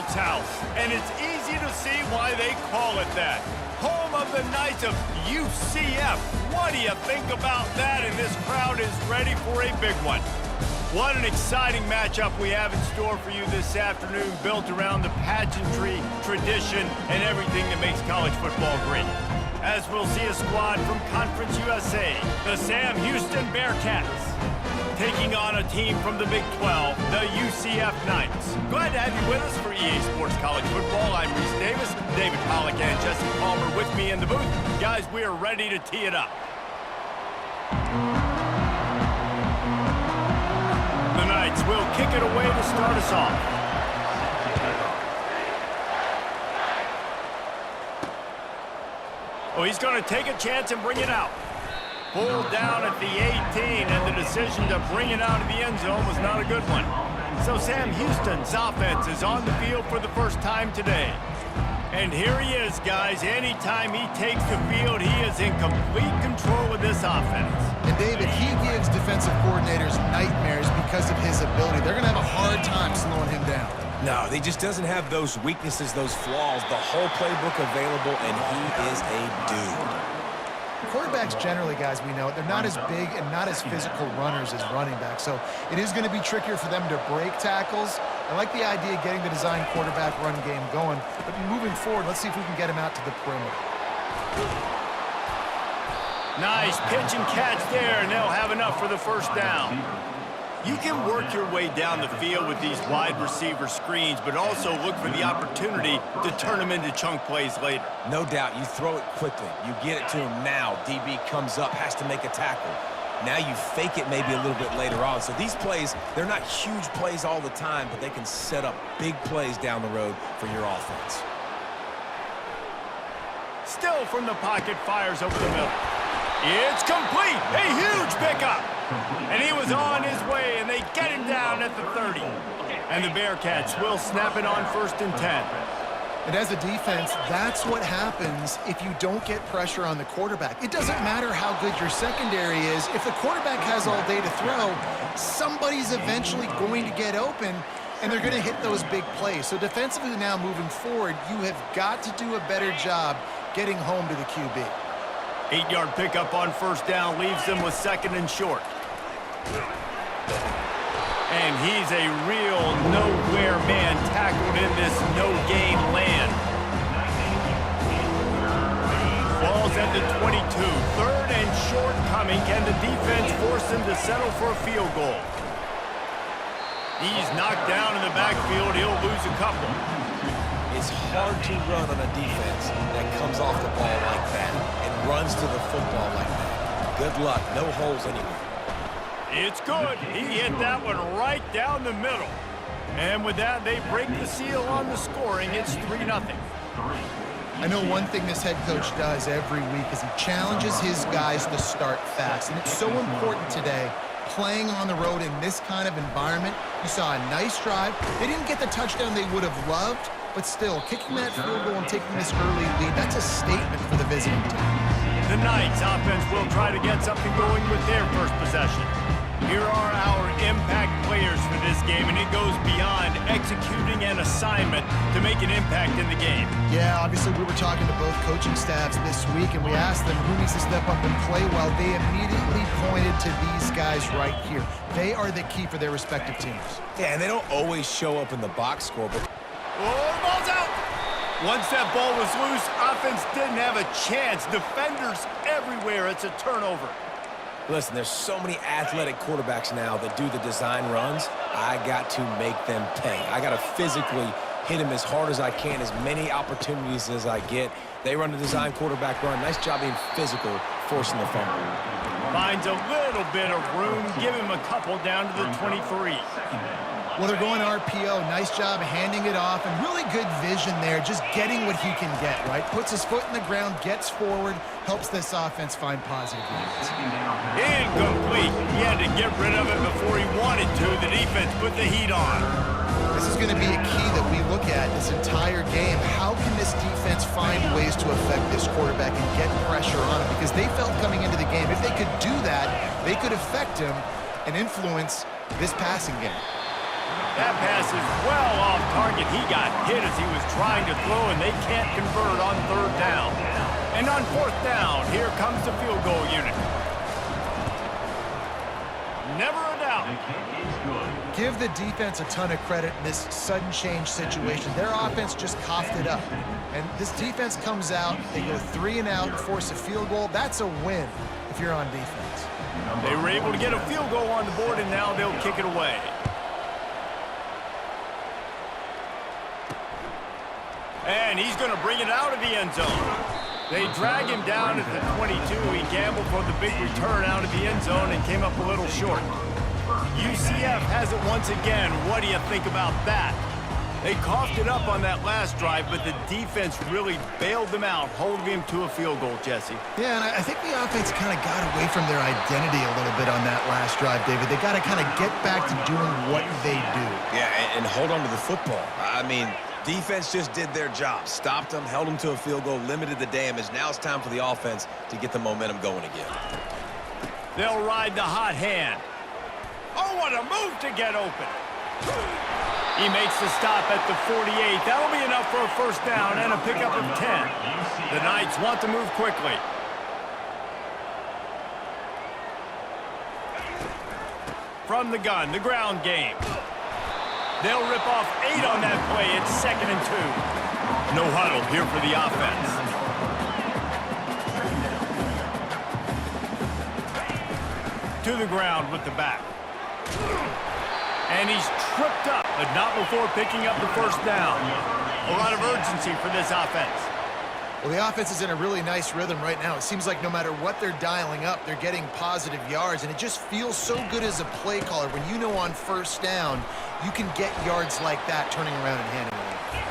bounce house, and it's easy to see why they call it that. Home of the Knights of UCF. What do you think about that? And this crowd is ready for a big one. What an exciting matchup we have in store for you this afternoon, built around the pageantry, tradition, and everything that makes college football great. As we'll see a squad from Conference USA, the Sam Houston Bearcats, taking on a team from the Big 12, the UCF Knights. Glad to have you with us for EA Sports College Football. I'm Reese Davis, David Pollack and Jesse Palmer with me in the booth. Guys, we are ready to tee it up. The Knights will kick it away to start us off. Oh, he's going to take a chance and bring it out. Pulled down at the 18, and the decision to bring it out of the end zone was not a good one. So Sam Houston's offense is on the field for the first time today. And here he is, guys. Anytime he takes the field, he is in complete control of this offense. And David, he gives defensive coordinators nightmares because of his ability. They're going to have a hard time slowing him down. No, he just doesn't have those weaknesses, those flaws, the whole playbook available, and he is a dude. Quarterbacks generally, guys, we know, they're not as big and not as physical runners as running backs, so it is going to be trickier for them to break tackles. I like the idea of getting the design quarterback run game going, but moving forward, let's see if we can get him out to the perimeter. Nice pitch and catch there, and they'll have enough for the first down. You can work your way down the field with these wide receiver screens, but also look for the opportunity to turn them into chunk plays later. No doubt, you throw it quickly. You get it to him now. DB comes up, has to make a tackle. Now you fake it maybe a little bit later on. So these plays, they're not huge plays all the time, but they can set up big plays down the road for your offense. Still from the pocket, fires over the middle. It's complete. A huge pickup. And he was on his way, and they get him down at the 30. And the Bearcats will snap it on 1st and 10. And as a defense, that's what happens if you don't get pressure on the quarterback. It doesn't matter how good your secondary is. If the quarterback has all day to throw, somebody's eventually going to get open, and they're going to hit those big plays. So defensively now moving forward, you have got to do a better job getting home to the QB. 8-yard pickup on 1st down leaves them with 2nd and short. And he's a real nowhere man tackled in this no-gain land. Ball's at the 22. 3rd and short coming. Can the defense force him to settle for a field goal? He's knocked down in the backfield. He'll lose a couple. It's hard to run on a defense that comes off the ball like that and runs to the football like that. Good luck. No holes anywhere. It's good. He hit that one right down the middle. And with that, they break the seal on the scoring. It's 3-0. I know one thing this head coach does every week is he challenges his guys to start fast. And it's so important today, playing on the road in this kind of environment. You saw a nice drive. They didn't get the touchdown they would have loved, but still, kicking that field goal and taking this early lead, that's a statement for the visiting team. The Knights offense will try to get something going with their first possession. Here are our impact players for this game, and it goes beyond executing an assignment to make an impact in the game. Yeah, obviously we were talking to both coaching staffs this week, and we asked them who needs to step up and play well. They immediately pointed to these guys right here. They are the key for their respective teams. Yeah, and they don't always show up in the box score, but... Oh, the ball's out! Once that ball was loose, offense didn't have a chance. Defenders everywhere. It's a turnover. Listen, there's so many athletic quarterbacks now that do the design runs. I got to make them pay. I got to physically hit them as hard as I can, as many opportunities as I get. They run the design quarterback run. Nice job being physical, forcing the fumble. Finds a little bit of room. Give him a couple down to the 23. Well, they're going RPO. Nice job handing it off, and really good vision there, just getting what he can get, right? Puts his foot in the ground, gets forward, helps this offense find positive units. Incomplete. He had to get rid of it before he wanted to. The defense put the heat on. This is going to be a key that we look at this entire game. How can this defense find ways to affect this quarterback and get pressure on him? Because they felt coming into the game, if they could do that, they could affect him and influence this passing game. That pass is well off target. He got hit as he was trying to throw, and they can't convert on 3rd down. And on 4th down, here comes the field goal unit. Never a doubt. Give the defense a ton of credit in this sudden change situation. Their offense just coughed it up. And this defense comes out, they go 3 and out, force a field goal. That's a win if you're on defense. They were able to get a field goal on the board, and now they'll kick it away. And he's going to bring it out of the end zone. They drag him down at the 22. He gambled for the big return out of the end zone and came up a little short. UCF has it once again. What do you think about that? They coughed it up on that last drive, but the defense really bailed them out, holding him to a field goal, Jesse. Yeah, and I think the offense kind of got away from their identity a little bit on that last drive, David. They got to kind of get back to doing what they do. Yeah, and hold on to the football. I mean, defense just did their job. Stopped them, held them to a field goal, limited the damage. Now it's time for the offense to get the momentum going again. They'll ride the hot hand. Oh, what a move to get open. He makes the stop at the 48. That'll be enough for a 1st down and a pickup of 10. The Knights want to move quickly. From the gun, the ground game. They'll rip off 8 on that play. It's 2nd and 2. No huddle here for the offense. To the ground with the back. And he's tripped up, but not before picking up the 1st down. A lot of urgency for this offense. Well, the offense is in a really nice rhythm right now. It seems like no matter what they're dialing up, they're getting positive yards, and it just feels so good as a play caller when you know on 1st down you can get yards like that turning around and handing it.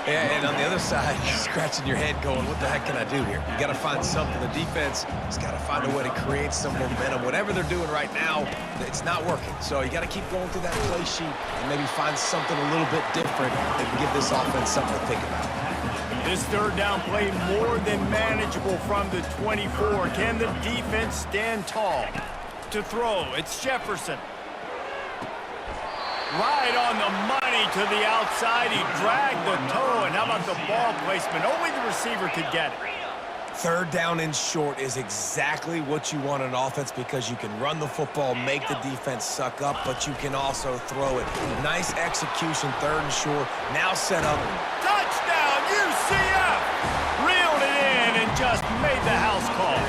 Yeah, and on the other side, you're scratching your head going, what the heck can I do here? You got to find something. The defense has got to find a way to create some momentum. Whatever they're doing right now, it's not working. So you got to keep going through that play sheet and maybe find something a little bit different that can give this offense something to think about. This 3rd down play more than manageable from the 24. Can the defense stand tall? To throw, it's Jefferson. Right on the money to the outside. He dragged the toe, and how about the ball placement? Only the receiver could get it. 3rd down and short is exactly what you want on offense because you can run the football, make the defense suck up, but you can also throw it. Nice execution, 3rd and short. Now set up. Touchdown, UCF! Reeled it in and just made the house call.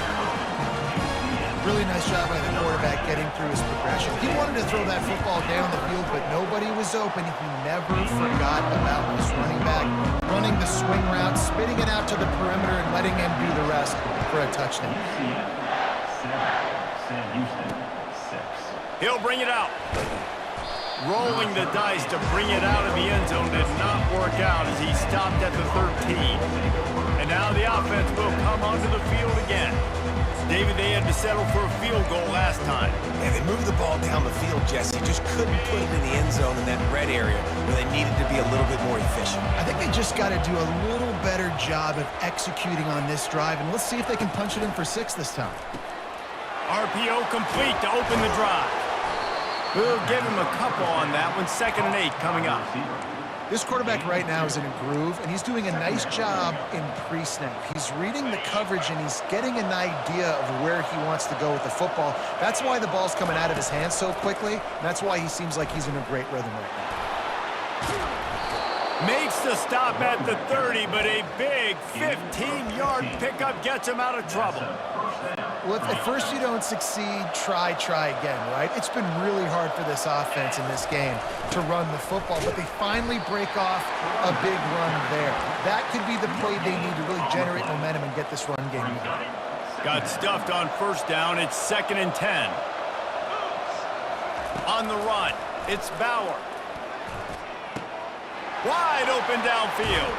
Really nice job by the quarterback getting through his progression. He wanted to throw that football down the field, but nobody was open. He never forgot about his running back, running the swing route, spitting it out to the perimeter, and letting him do the rest for a touchdown. He'll bring it out. Rolling the dice to bring it out of the end zone did not work out as he stopped at the 13. And now the offense will come onto the field again. David, they had to settle for a field goal last time. Yeah, they moved the ball down the field, Jesse. Just couldn't put it in the end zone in that red area where they needed to be a little bit more efficient. I think they just got to do a little better job of executing on this drive, and let's see if they can punch it in for 6 this time. RPO complete to open the drive. We'll give him a couple on that one. 2nd and 8 coming up. This quarterback right now is in a groove, and he's doing a nice job in pre-snap. He's reading the coverage, and he's getting an idea of where he wants to go with the football. That's why the ball's coming out of his hands so quickly, and that's why he seems like he's in a great rhythm right now. Makes the stop at the 30, but a big 15-yard pickup gets him out of trouble. Well, if at first you don't succeed, try again, right? It's been really hard for this offense in this game to run the football, but they finally break off a big run there. That could be the play they need to really generate momentum and get this run game going. Got stuffed on 1st down. It's 2nd and 10. On the run, it's Bauer. Wide open downfield.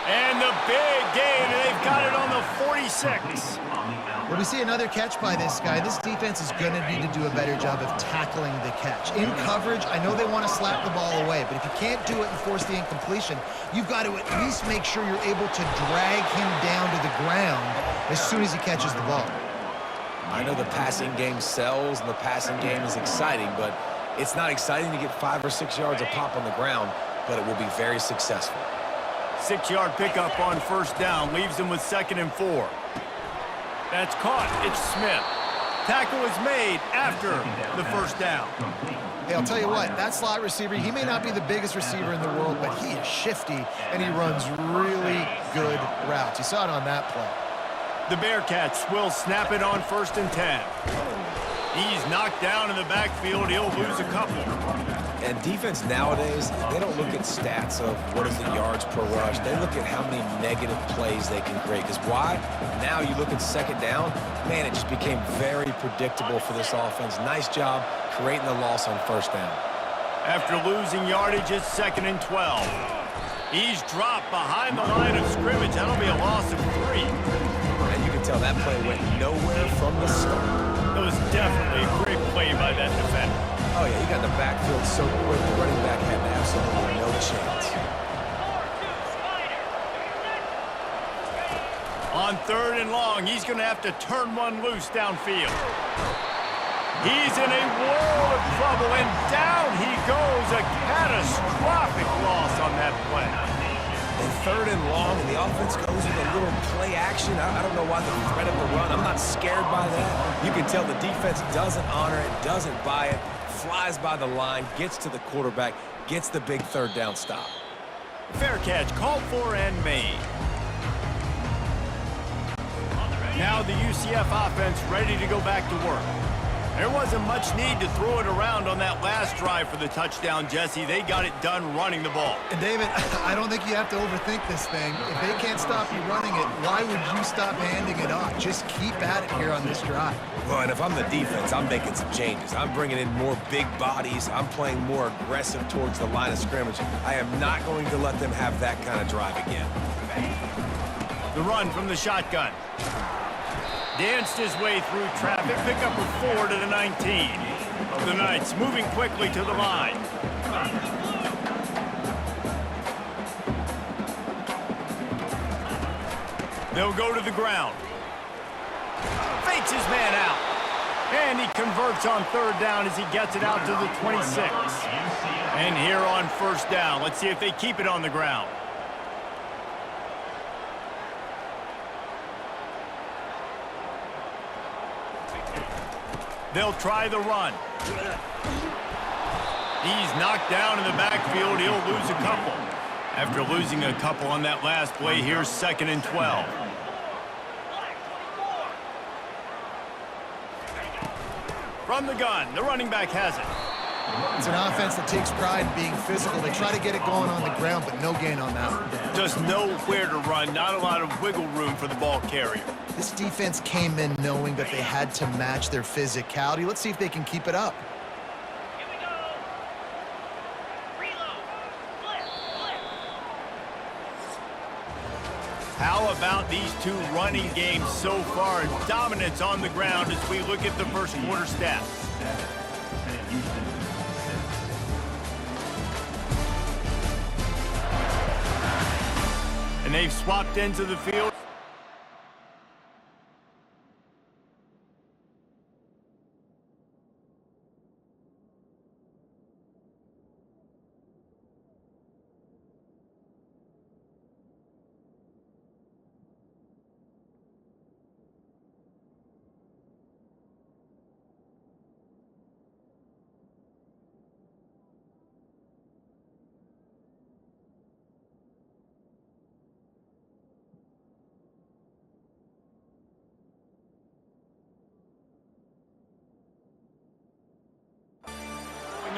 And the big gain, and they've got it on the 46. When we see another catch by this guy, this defense is going to need to do a better job of tackling the catch. In coverage, I know they want to slap the ball away, but if you can't do it and force the incompletion, you've got to at least make sure you're able to drag him down to the ground as soon as he catches the ball. I know the passing game sells and the passing game is exciting, but It's not exciting to get 5 or 6 yards a pop on the ground, but it will be very successful. 6-yard pickup on first down leaves them with 2nd and 4. That's caught. It's Smith. Tackle is made after the first down. Hey, I'll tell you what, that slot receiver, he may not be the biggest receiver in the world, but he is shifty, and he runs really good routes. You saw it on that play. The Bearcats will snap it on 1st and 10. He's knocked down in the backfield. He'll lose a couple. And defense nowadays, they don't look at stats of what is the yards per rush. They look at how many negative plays they can create. Because why? Now you look at 2nd down, man, it just became very predictable for this offense. Nice job creating the loss on 1st down. After losing yardage, it's 2nd and 12. He's dropped behind the line of scrimmage. That'll be a loss of 3. And you can tell that play went nowhere from the start. That was definitely a great play by that defender. Oh, yeah, he got in the backfield so quick, the running back had absolutely no chance. On 3rd and long, he's going to have to turn one loose downfield. He's in a world of trouble, and down he goes. A catastrophic loss on that play. And 3rd and long, and the offense goes with a little play action. I don't know why the threat of the run. I'm not scared by that. You can tell the defense doesn't honor it, doesn't buy it, flies by the line, gets to the quarterback, gets the big 3rd down stop. Fair catch, called for and made. Now the UCF offense ready to go back to work. There wasn't much need to throw it around on that last drive for the touchdown, Jesse. They got it done running the ball. And David, I don't think you have to overthink this thing. If they can't stop you running it, why would you stop handing it off? Just keep at it here on this drive. Well, and if I'm the defense, I'm making some changes. I'm bringing in more big bodies. I'm playing more aggressive towards the line of scrimmage. I am not going to let them have that kind of drive again. The run from the shotgun. Danced his way through traffic, pickup of 4 to the 19. The Knights moving quickly to the line. They'll go to the ground. Fakes his man out. And he converts on 3rd down as he gets it out to the 26. And here on 1st down, let's see if they keep it on the ground. They'll try the run. He's knocked down in the backfield. He'll lose a couple. After losing a couple on that last play, here's 2nd and 12. From the gun, the running back has it. It's an offense that takes pride in being physical. They try to get it going on the ground, but no gain on that one. Just nowhere to run, not a lot of wiggle room for the ball carrier. This defense came in knowing that they had to match their physicality. Let's see if they can keep it up. Here we go. Reload. Flip. How about these two running games so far? Dominance on the ground as we look at the first quarter stats. And they've swapped into the field.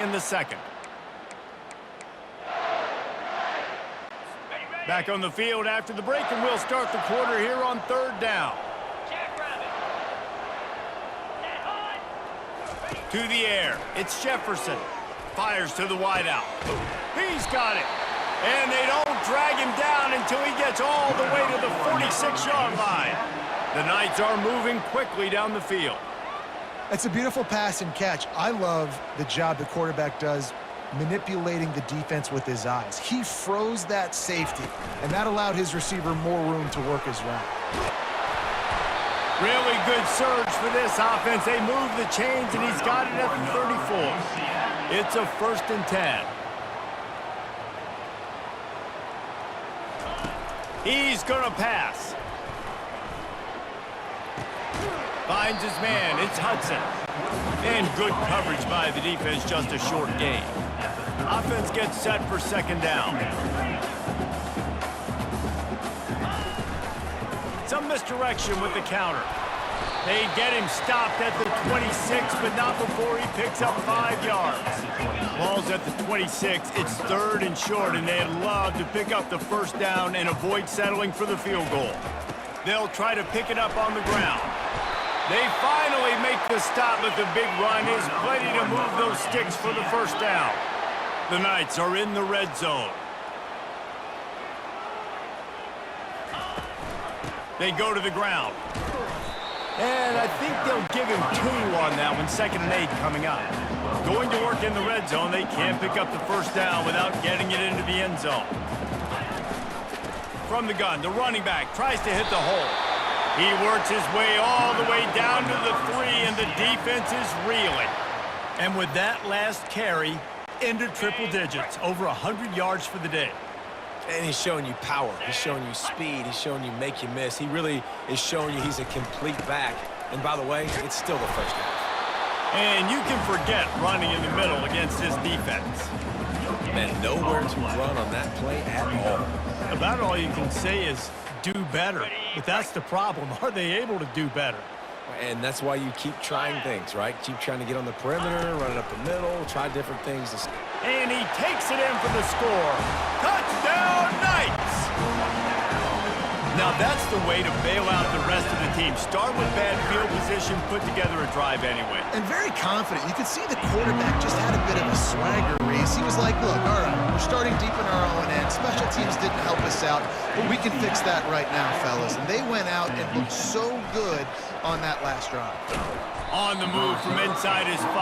In the second. Back on the field after the break, and we'll start the quarter here on 3rd down. To the air, it's Jefferson. Fires to the wideout. He's got it. And they don't drag him down until he gets all the way to the 46-yard line. The Knights are moving quickly down the field. It's a beautiful pass and catch. I love the job the quarterback does manipulating the defense with his eyes. He froze that safety, and that allowed his receiver more room to work his route. Really good surge for this offense. They move the chains, and he's got it at the 34. It's a 1st and 10. He's going to pass. Finds his man. It's Hudson. And good coverage by the defense, just a short gain. Offense gets set for 2nd down. Some misdirection with the counter. They get him stopped at the 26, but not before he picks up 5 yards. Ball's at the 26. It's 3rd and short, and they'd love to pick up the 1st down and avoid settling for the field goal. They'll try to pick it up on the ground. They finally make the stop, but the big run is plenty to move those sticks for the 1st down. The Knights are in the red zone. They go to the ground. And I think they'll give him 2 on that one, 2nd and 8 coming up. Going to work in the red zone, they can't pick up the 1st down without getting it into the end zone. From the gun, the running back tries to hit the hole. He works his way all the way down to the 3, and the defense is reeling. And with that last carry, into triple digits, over 100 yards for the day. And he's showing you power. He's showing you speed. He's showing you make you miss. He really is showing you he's a complete back. And by the way, it's still the 1st half. And you can forget running in the middle against this defense. And nowhere to run on that play at all. About all you can say is do better. But that's the problem. Are they able to do better? And that's why you keep trying things, right? Keep trying to get on the perimeter, run it up the middle, try different things. And he takes it in for the score. Touchdown, Knights! Now that's the way to bail out the rest of the team. Start with bad field position, put together a drive anyway. And very confident. You could see the quarterback just had a bit of a swagger, Reese. He was like, look, all right, we're starting deep in our own end. Special teams didn't help us out, but we can fix that right now, fellas. And they went out and looked so good on that last drive. On the move from inside his 5.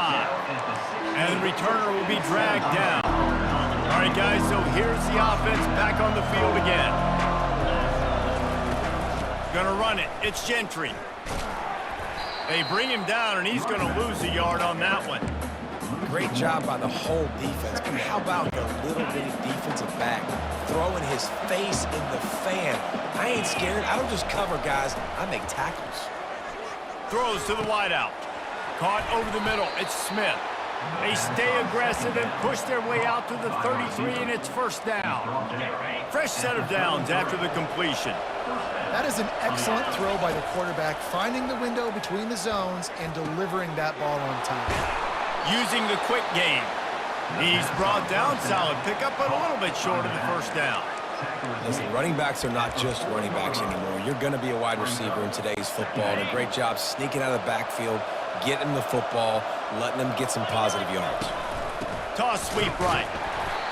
And the returner will be dragged down. All right, guys, so here's the offense back on the field again. Gonna run it. It's Gentry. They bring him down, and he's gonna lose a yard on that one. Great job by the whole defense. But how about the little bitty defensive back throwing his face in the fan? I ain't scared. I don't just cover guys. I make tackles. Throws to the wideout. Caught over the middle. It's Smith. They stay aggressive and push their way out to the 33, and it's 1st down. Fresh set of downs after the completion. That is an excellent throw by the quarterback, finding the window between the zones and delivering that ball on time. Using the quick game. He's brought down, solid pickup, but a little bit short of the 1st down. Listen, running backs are not just running backs anymore. You're going to be a wide receiver in today's football. And a great job sneaking out of the backfield, getting the football, letting them get some positive yards. Toss sweep right.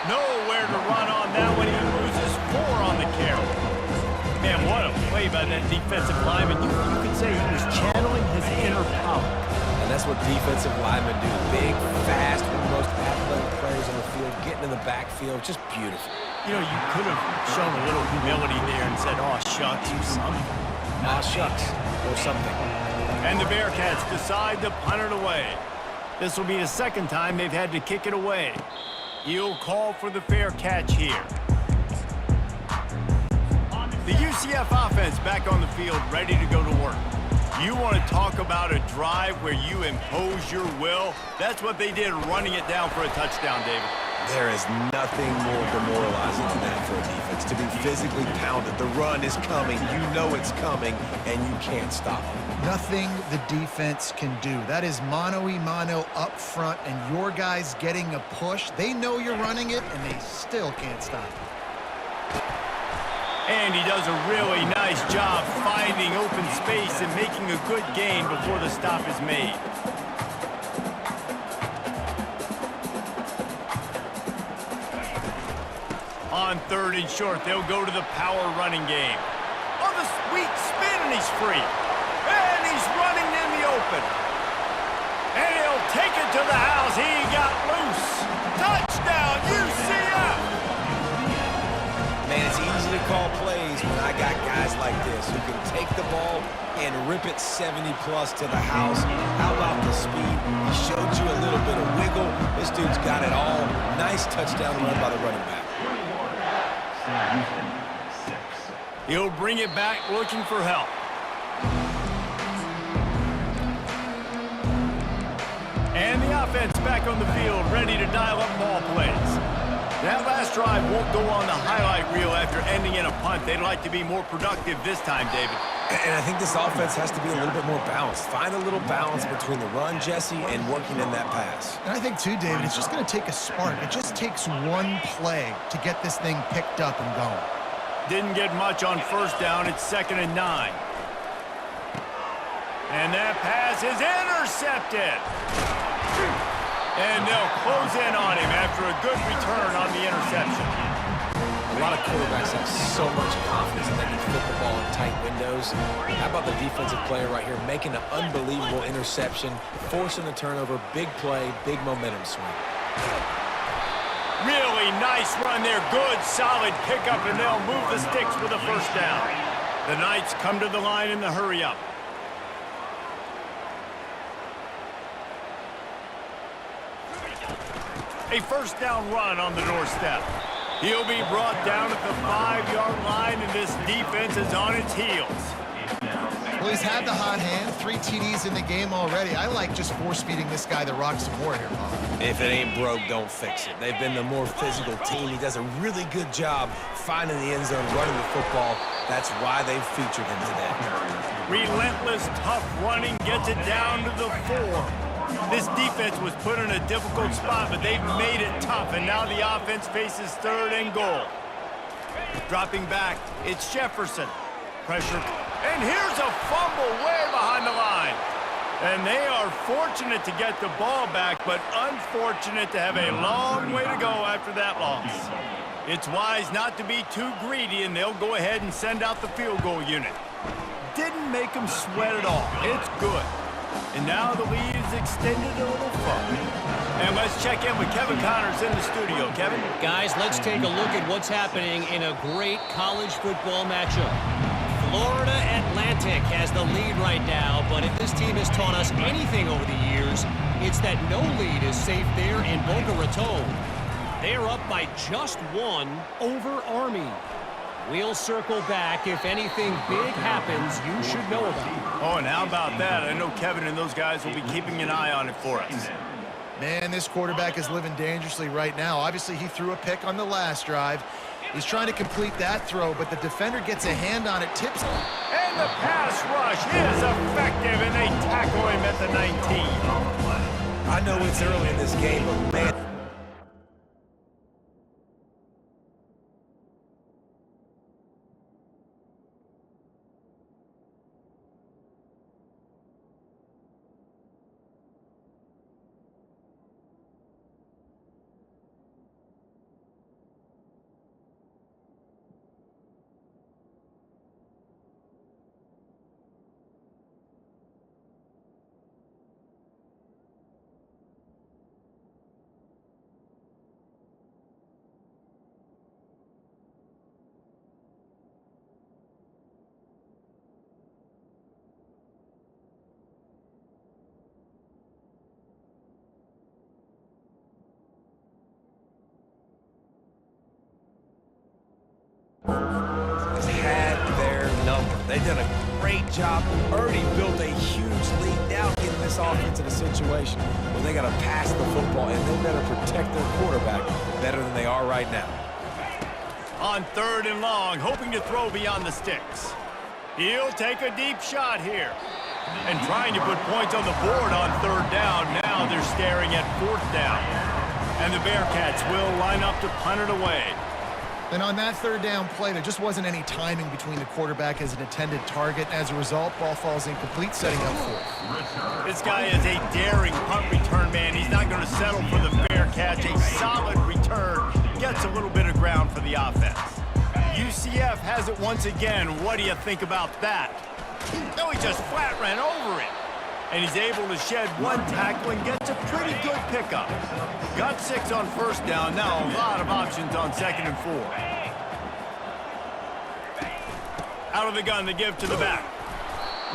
Nowhere to run on that one. He loses 4 on the carry. Man, what a play by that defensive lineman. You could say he was channeling his inner power. And that's what defensive linemen do. Big, fast, one of the most athletic players on the field, getting in the backfield. Just beautiful. You know, you could have shown a little humility there and said, oh, shucks, or something. Ah, shucks, or something. And the Bearcats decide to punt it away. This will be the 2nd time they've had to kick it away. He'll call for the fair catch here. The UCF offense back on the field, ready to go to work. You want to talk about a drive where you impose your will? That's what they did, running it down for a touchdown, David. There is nothing more demoralizing than that for a defense, to be physically pounded. The run is coming, you know it's coming, and you can't stop it. Nothing the defense can do. That is mano-a-mano up front, and your guys getting a push. They know you're running it, and they still can't stop it. And he does a really nice job finding open space and making a good gain before the stop is made. On 3rd and short, they'll go to the power running game. On the sweet spin, and he's free. And he's running in the open. And he'll take it to the house. He got loose. Touchdown, UCF! Man, it's easy easy to call plays when I got guys like this who can take the ball and rip it 70-plus to the house. How about the speed? He showed you a little bit of wiggle. This dude's got it all. Nice touchdown run by the running back. He'll bring it back looking for help. And the offense back on the field, ready to dial up ball plays. That last drive won't go on the highlight reel after ending in a punt. They'd like to be more productive this time, David. And I think this offense has to be a little bit more balanced. Find a little balance between the run, Jesse, and working in that pass. And I think, too, David, it's just going to take a spark. It just takes one play to get this thing picked up and going. Didn't get much on first down. It's 2nd and 9. And that pass is intercepted. And they'll close in on him after a good return on the interception. A lot of quarterbacks have so much confidence that they can fit the ball in tight windows. How about the defensive player right here making an unbelievable interception, forcing the turnover, big play, big momentum swing. Really nice run there. Good, solid pickup, and they'll move the sticks with a first down. The Knights come to the line in the hurry-up. A first down run on the doorstep. He'll be brought down at the 5-yard line, and this defense is on its heels. Well, he's had the hot hand, 3 TDs in the game already. I like just force-feeding this guy the rock some more here, Bob. If it ain't broke, don't fix it. They've been the more physical team. He does a really good job finding the end zone, running the football. That's why they've featured him today. Relentless, tough running gets it down to the 4. This defense was put in a difficult spot, but they've made it tough, and now the offense faces 3rd and goal. Dropping back, it's Jefferson. Pressure, and here's a fumble way behind the line. And they are fortunate to get the ball back, but unfortunate to have a long way to go after that loss. It's wise not to be too greedy, and they'll go ahead and send out the field goal unit. Didn't make them sweat at all. It's good. And now the lead is extended a little further. And let's check in with Kevin Connors in the studio. Kevin? Guys, let's take a look at what's happening in a great college football matchup. Florida Atlantic has the lead right now, but if this team has taught us anything over the years, it's that no lead is safe there in Boca Raton. They're up by just 1 over Army. We'll circle back if anything big happens you should know about. Oh, and how about that? I know Kevin and those guys will be keeping an eye on it for us. Man, this quarterback is living dangerously right now. Obviously, he threw a pick on the last drive. He's trying to complete that throw, but the defender gets a hand on it, tips. And the pass rush is effective, and they tackle him at the 19. I know it's early in this game, but man, they've done a great job, already built a huge lead, now getting this offense in a situation where they got to pass the football, and they better protect their quarterback better than they are right now. On 3rd and long, hoping to throw beyond the sticks. He'll take a deep shot here. And trying to put points on the board on 3rd down. Now they're staring at 4th down. And the Bearcats will line up to punt it away. And on that 3rd down play, there just wasn't any timing between the quarterback as an intended target. As a result, ball falls incomplete, setting up 4th. This guy is a daring punt return man. He's not going to settle for the fair catch. A solid return gets a little bit of ground for the offense. UCF has it once again. What do you think about that? No, he just flat ran over it. And he's able to shed 1 tackle and gets a pretty good pickup. Got 6 on 1st down. Now a lot of options on 2nd and 4. Out of the gun, the give to the back.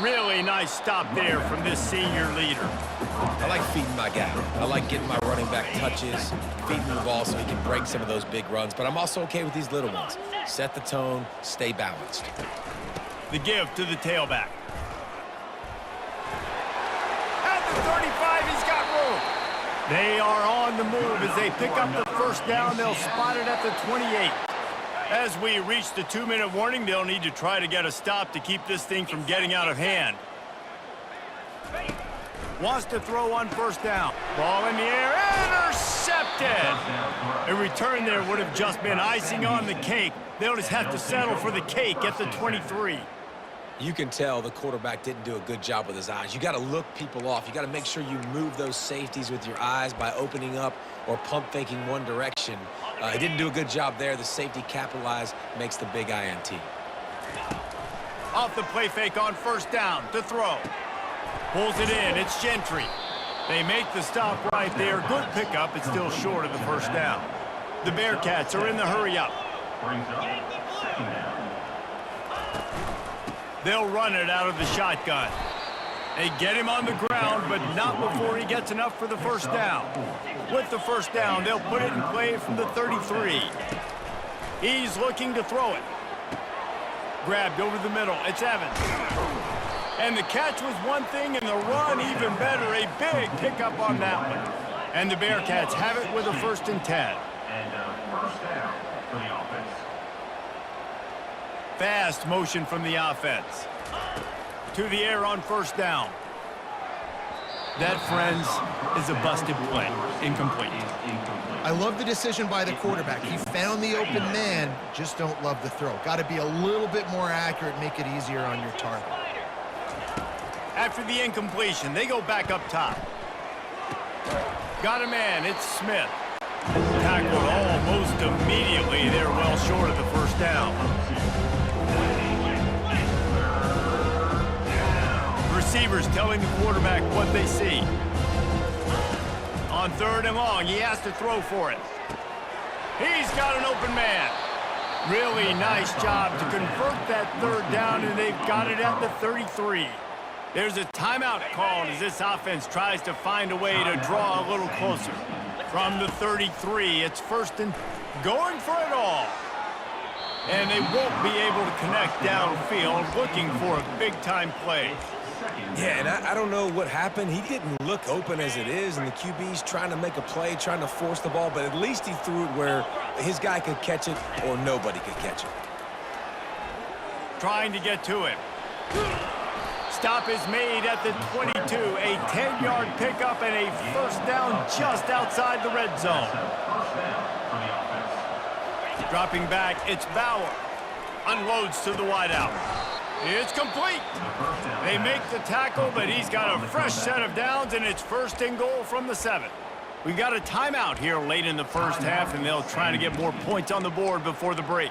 Really nice stop there from this senior leader. I like feeding my guy. I like getting my running back touches, feeding the ball so he can break some of those big runs, but I'm also okay with these little ones. Set the tone, stay balanced. The give to the tailback. At the 35, he's got room. They are on the move as they pick up the first down. They'll spot it at the 28. As we reach the 2-minute warning, they'll need to try to get a stop to keep this thing from getting out of hand. Wants to throw on first down. Ball in the air, intercepted. A return there would have just been icing on the cake. They'll just have to settle for the cake at the 23. You can tell the quarterback didn't do a good job with his eyes. You got to look people off. You got to make sure you move those safeties with your eyes by opening up or pump faking one direction. He didn't do a good job there. The safety capitalized, makes the big INT. Off the play fake on first down to throw. Pulls it in. It's Gentry. They make the stop right there. Good pickup. It's still short of the first down. The Bearcats are in the hurry up. They'll run it out of the shotgun. They get him on the ground, but not before he gets enough for the first down. With the first down, they'll put it in play from the 33. He's looking to throw it. Grabbed over the middle. It's Evans. And the catch was one thing, and the run even better. A big pickup on that one. And the Bearcats have it with a 1st and 10. First down for the offense. Fast motion from the offense. To the air on first down. That, friends, is a busted play. Incomplete. I love the decision by the quarterback. He found the open man, just don't love the throw. Got to be a little bit more accurate, make it easier on your target. After the incompletion, they go back up top. Got a man, it's Smith. Tackled almost immediately. They're well short of the first down. Receivers telling the quarterback what they see. On 3rd and long, he has to throw for it. He's got an open man. Really nice job to convert that 3rd down, and they've got it at the 33. There's a timeout called as this offense tries to find a way to draw a little closer. From the 33, it's 1st and going for it all. And they won't be able to connect downfield, looking for a big-time play. Yeah, and I don't know what happened. He didn't look open as it is, and the QB's trying to make a play, trying to force the ball, but at least he threw it where his guy could catch it or nobody could catch it. Trying to get to him. Stop is made at the 22. A 10-yard pickup and a first down just outside the red zone. Dropping back, it's Bauer. Unloads to the wideout. It's complete. They make the tackle, but he's got a fresh set of downs, and it's 1st and goal from the 7. We've got a timeout here late in the first half, and they'll try to get more points on the board before the break.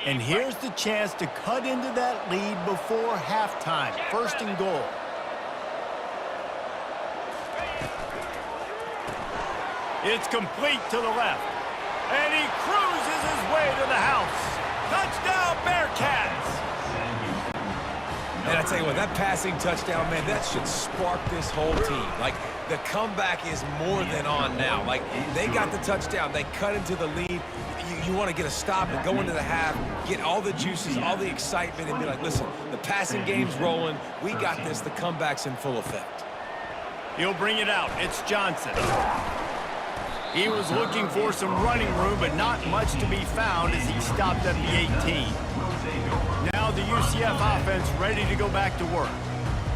And here's the chance to cut into that lead before halftime. 1st and goal. It's complete to the left. And he cruises his way to the house. Touchdown, Bearcats! And I tell you what, that passing touchdown, man, that should spark this whole team. Like, the comeback is more than on now. Like, they got the touchdown. They cut into the lead. You want to get a stop and go into the half, get all the juices, all the excitement, and be like, listen, the passing game's rolling. We got this. The comeback's in full effect. He'll bring it out. It's Johnson. He was looking for some running room, but not much to be found as he stopped at the 18. Now the UCF offense ready to go back to work.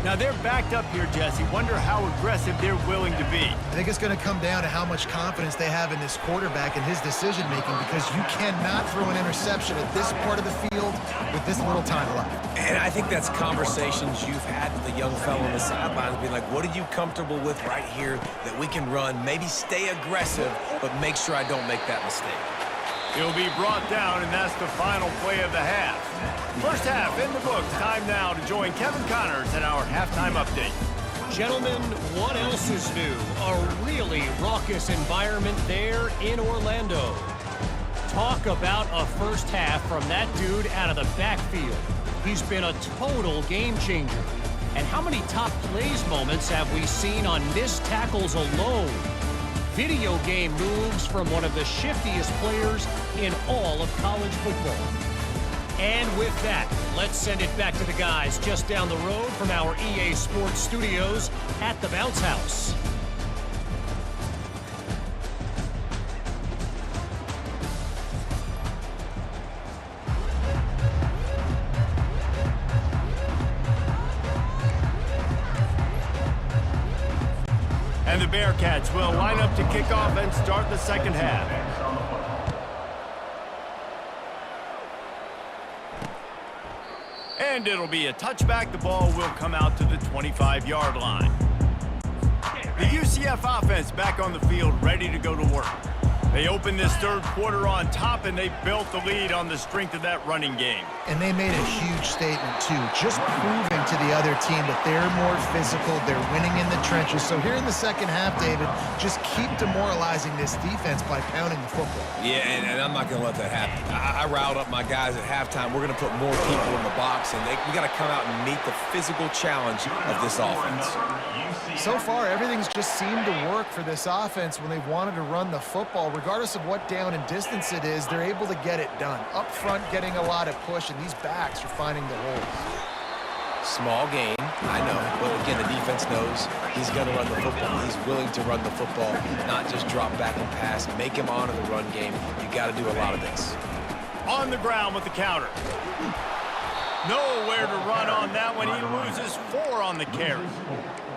Now they're backed up here, Jesse. Wonder how aggressive they're willing to be. I think it's going to come down to how much confidence they have in this quarterback and his decision-making, because you cannot throw an interception at this part of the field with this little time left. And I think that's conversations you've had with the young fellow on the sidelines, being like, what are you comfortable with right here that we can run? Maybe stay aggressive, but make sure I don't make that mistake. He'll be brought down, and that's the final play of the half. First half in the books. Time now to join Kevin Connors in our halftime update. Gentlemen, what else is new? A really raucous environment there in Orlando. Talk about a first half from that dude out of the backfield. He's been a total game changer. And how many top plays moments have we seen on missed tackles alone? Video game moves from one of the shiftiest players in all of college football. And with that, let's send it back to the guys just down the road from our EA Sports studios at the Bounce House. And the Bearcats will line up to kick off and start the second half. And it'll be a touchback. The ball will come out to the 25-yard line. The UCF offense back on the field, ready to go to work. They opened this third quarter on top, and they built the lead on the strength of that running game. And they made a huge statement, too, just proving to the other team that they're more physical, they're winning in the trenches. So here in the second half, David, just keep demoralizing this defense by pounding the football. Yeah, and I'm not going to let that happen. I riled up my guys at halftime. We're going to put more people in the box, and we got to come out and meet the physical challenge of this offense. So far, everything's just seemed to work for this offense when they've wanted to run the football. Regardless of what down and distance it is, they're able to get it done. Up front, getting a lot of push, and these backs are finding the holes. Small gain, I know, but again, the defense knows he's going to run the football. He's willing to run the football, not just drop back and pass, make him honor the run game. You got to do a lot of this. On the ground with the counter. Nowhere to run on that one. He loses 4 on the carry.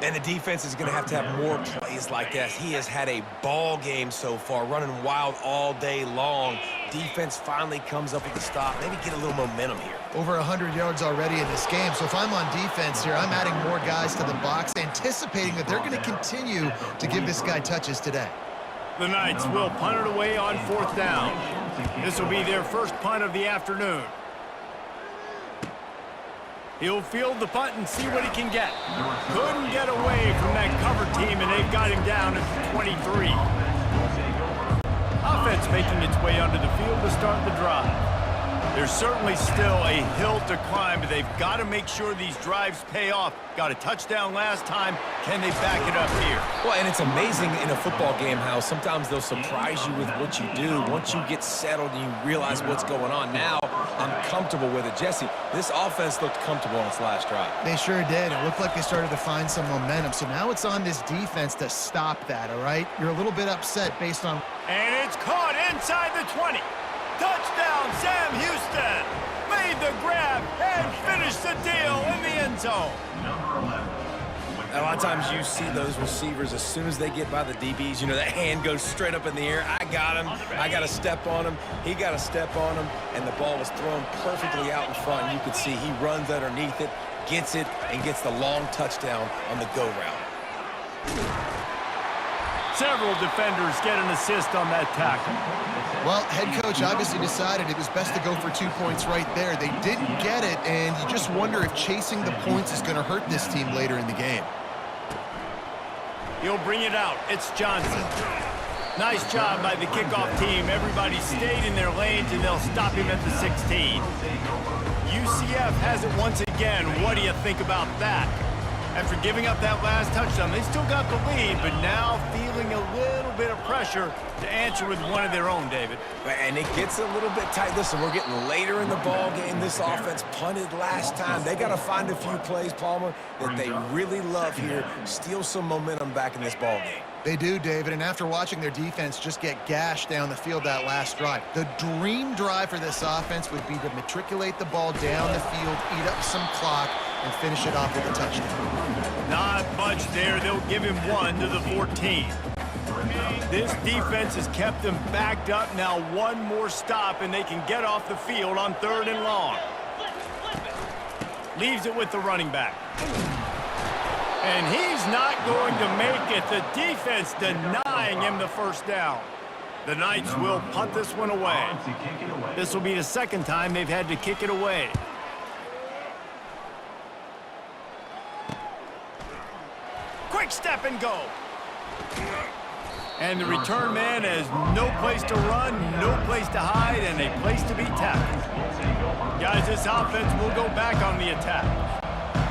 And the defense is going to have more plays like that. He has had a ball game so far, running wild all day long. Defense finally comes up with a stop. Maybe get a little momentum here. Over 100 yards already in this game. So if I'm on defense here, I'm adding more guys to the box, anticipating that they're going to continue to give this guy touches today. The Knights will punt it away on 4th down. This will be their first punt of the afternoon. He'll field the punt and see what he can get. Couldn't get away from that cover team, and they've got him down at the 23. Offense making its way onto the field to start the drive. There's certainly still a hill to climb, but they've got to make sure these drives pay off. Got a touchdown last time. Can they back it up here? Well, and it's amazing in a football game how sometimes they'll surprise you with what you do. Once you get settled and you realize what's going on, now I'm comfortable with it. Jesse, this offense looked comfortable on its last drive. They sure did. It looked like they started to find some momentum. So now it's on this defense to stop that, all right? You're a little bit upset based on... And it's caught inside the 20. Touchdown, Sam Houston. Made the grab and finished the deal in the end zone. A lot of times you see those receivers, as soon as they get by the DBs, you know, that hand goes straight up in the air. I got him. I got to step on him. He got to step on him, and the ball was thrown perfectly out in front. You could see he runs underneath it, gets it, and gets the long touchdown on the go route. Several defenders get an assist on that tackle. Well, head coach obviously decided it was best to go for 2 points right there. They didn't get it, and you just wonder if chasing the points is going to hurt this team later in the game. He'll bring it out. It's Johnson. Nice job by the kickoff team. Everybody stayed in their lanes, and they'll stop him at the 16. UCF has it once again. What do you think about that? After giving up that last touchdown, they still got the lead, but now feeling a little bit of pressure to answer with one of their own, David. And it gets a little bit tight. Listen, we're getting later in the ball game. This offense punted last time. They got to find a few plays, Palmer, that they really love here. Steal some momentum back in this ball game. They do, David, and after watching their defense just get gashed down the field that last drive, the dream drive for this offense would be to matriculate the ball down the field, eat up some clock, and finish it off with a touchdown. Not much there. They'll give him 1 to the 14. This defense has kept them backed up. Now one more stop, and they can get off the field on 3rd and long. Leaves it with the running back. And he's not going to make it. The defense denying him the first down. The Knights will punt this one away. This will be the second time they've had to kick it away. Quick step and go. And the return man has no place to run, no place to hide, and a place to be tackled. Guys, this offense will go back on the attack.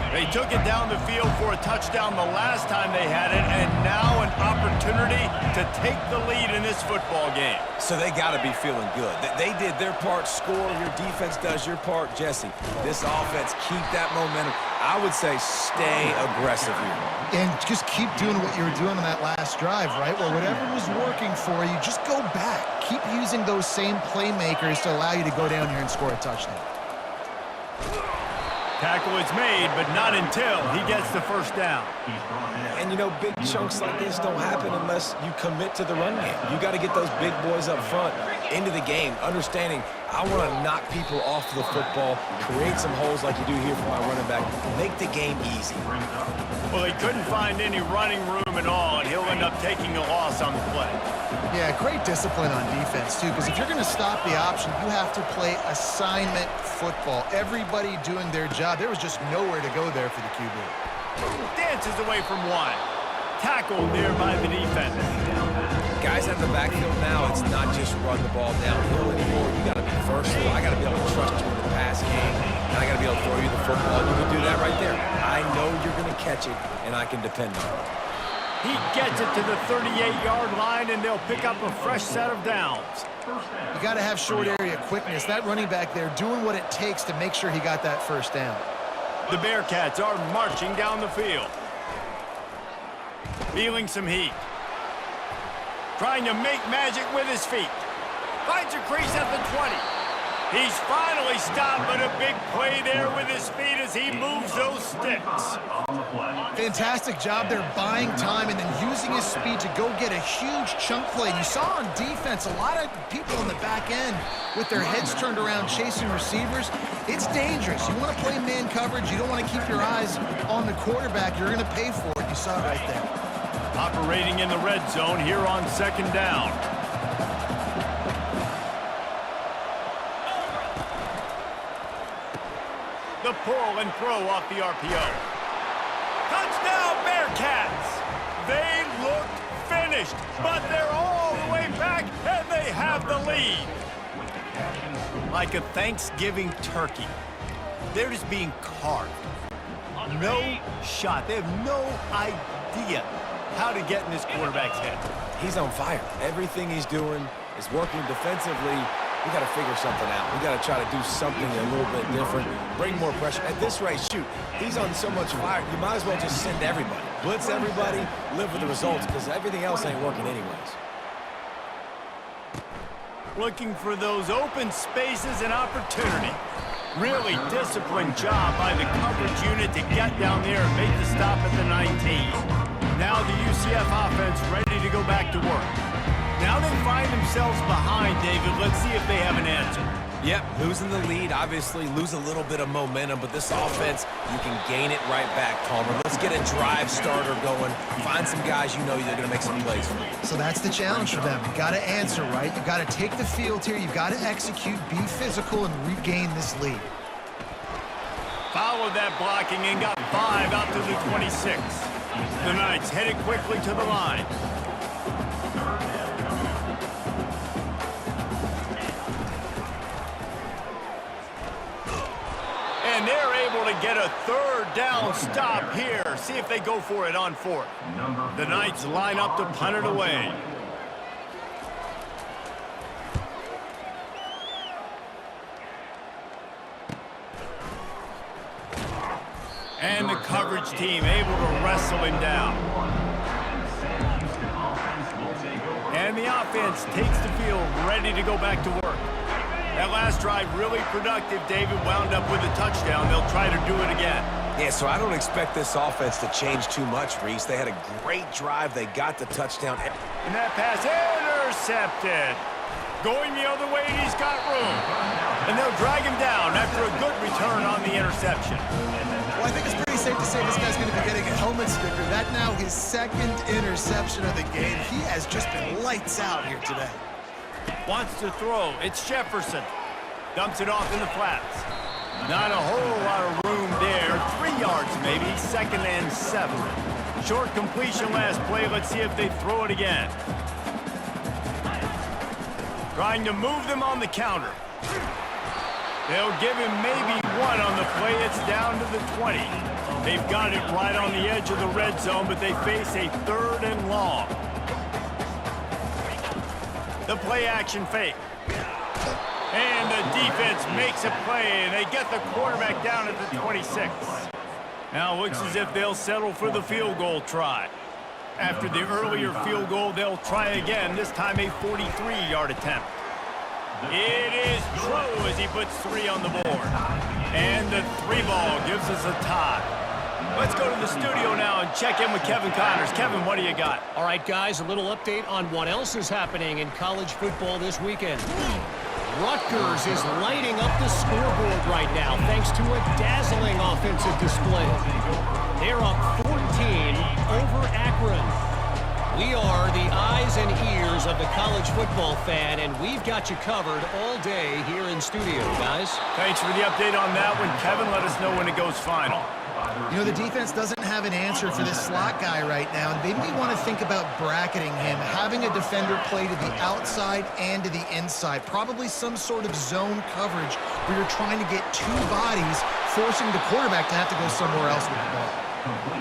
They took it down the field for a touchdown the last time they had it, and now an opportunity to take the lead in this football game. So they got to be feeling good. They did their part, score. Your defense does your part, Jesse. This offense, keep that momentum. I would say stay aggressive here. And just keep doing what you were doing on that last drive, right? Where whatever was working for you, just go back. Keep using those same playmakers to allow you to go down here and score a touchdown. Tackle is made, but not until he gets the first down. And, you know, big chunks like this don't happen unless you commit to the run game. You got to get those big boys up front into the game, understanding I want to knock people off the football, create some holes like you do here for my running back, make the game easy. Well, he couldn't find any running room at all, and he'll end up taking a loss on the play. Yeah, great discipline on defense, too, because if you're going to stop the option, you have to play assignment football. Everybody doing their job. There was just nowhere to go there for the QB. Dances away from one. Tackled there by the defense. Guys at the backfield now, it's not just run the ball downhill anymore. You got to be versatile. I got to be able to trust you in the pass game, and I got to be able to throw you the football. You can do that right there. I know you're going to catch it, and I can depend on it. He gets it to the 38-yard line, and they'll pick up a fresh set of downs. You got to have short area quickness. That running back there doing what it takes to make sure he got that first down. The Bearcats are marching down the field. Feeling some heat. Trying to make magic with his feet. Finds a crease at the 20. He's finally stopped, but a big play there with his feet as he moves those sticks. Fantastic job there buying time and then using his speed to go get a huge chunk play. And you saw on defense a lot of people in the back end with their heads turned around chasing receivers. It's dangerous. You want to play man coverage. You don't want to keep your eyes on the quarterback. You're going to pay for it. You saw it right there. Operating in the red zone here on second down. The pull and throw off the RPO. Touchdown, Bearcats! They looked finished, but they're all the way back, and they have the lead. Like a Thanksgiving turkey, they're just being carved. No shot. They have no idea how to get in this quarterback's head. He's on fire. Everything he's doing is working defensively. We got to figure something out. We got to try to do something a little bit different, bring more pressure. At this rate, shoot, he's on so much fire, you might as well just send everybody. Blitz everybody, live with the results, because everything else ain't working anyways. Looking for those open spaces and opportunity. Really disciplined job by the coverage unit to get down there and make the stop at the 19. Now the UCF offense ready to go back to work. Now they find themselves behind, David. Let's see if they have an answer. Yep, losing the lead, obviously lose a little bit of momentum, but this offense, you can gain it right back, Palmer. Let's get a drive starter going. Find some guys you know they're going to make some plays for you. So that's the challenge for them. You got to answer, right? You got to take the field here. You got to execute, be physical, and regain this lead. Followed that blocking and got 5 out to the 26. The Knights headed quickly to the line. And they're able to get a third down stop here. See if they go for it on fourth. The Knights line up to punt it away. And the coverage team able to wrestle him down. And the offense takes the field, ready to go back to work. That last drive really productive. David wound up with a touchdown. They'll try to do it again. Yeah, so I don't expect this offense to change too much, Reese. They had a great drive. They got the touchdown. And that pass intercepted. Going the other way, and he's got room. And they'll drag him down after a good return on the interception. Well, I think it's pretty safe to say this guy's going to be getting a helmet sticker. That now his second interception of the game. He has just been lights out here today. Wants to throw. It's Jefferson. Dumps it off in the flats. Not a whole lot of room there. 3 yards maybe. 2nd and 7. Short completion last play. Let's see if they throw it again. Trying to move them on the counter. They'll give him maybe one on the play. It's down to the 20. They've got it right on the edge of the red zone, but they face a 3rd and long. The play action fake. And the defense makes a play, and they get the quarterback down at the 26. Now it looks as if they'll settle for the field goal try. After the earlier field goal, they'll try again, this time a 43-yard attempt. It is true as he puts 3 on the board. And the 3 ball gives us a tie. Let's go to the studio now and check in with Kevin Connors. Kevin, what do you got? All right, guys, a little update on what else is happening in college football this weekend. Rutgers is lighting up the scoreboard right now thanks to a dazzling offensive display. They're up 14 over Akron. We are the eyes and ears of the college football fan, and we've got you covered all day here in studio, guys. Thanks for the update on that one, Kevin. Let us know when it goes final. You know, the defense doesn't have an answer for this slot guy right now. They may want to think about bracketing him, having a defender play to the outside and to the inside. Probably some sort of zone coverage where you're trying to get 2 bodies, forcing the quarterback to have to go somewhere else with the ball.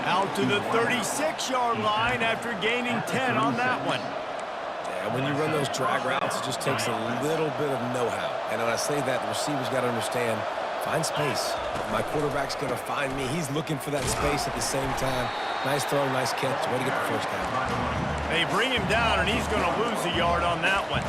Out to the 36-yard line after gaining 10 on that one. Yeah, when you run those drag routes, it just takes a little bit of know-how. And when I say that, the receiver's got to understand, find space. My quarterback's going to find me. He's looking for that space at the same time. Nice throw, nice catch. Way to get the first down. They bring him down, and he's going to lose a yard on that one.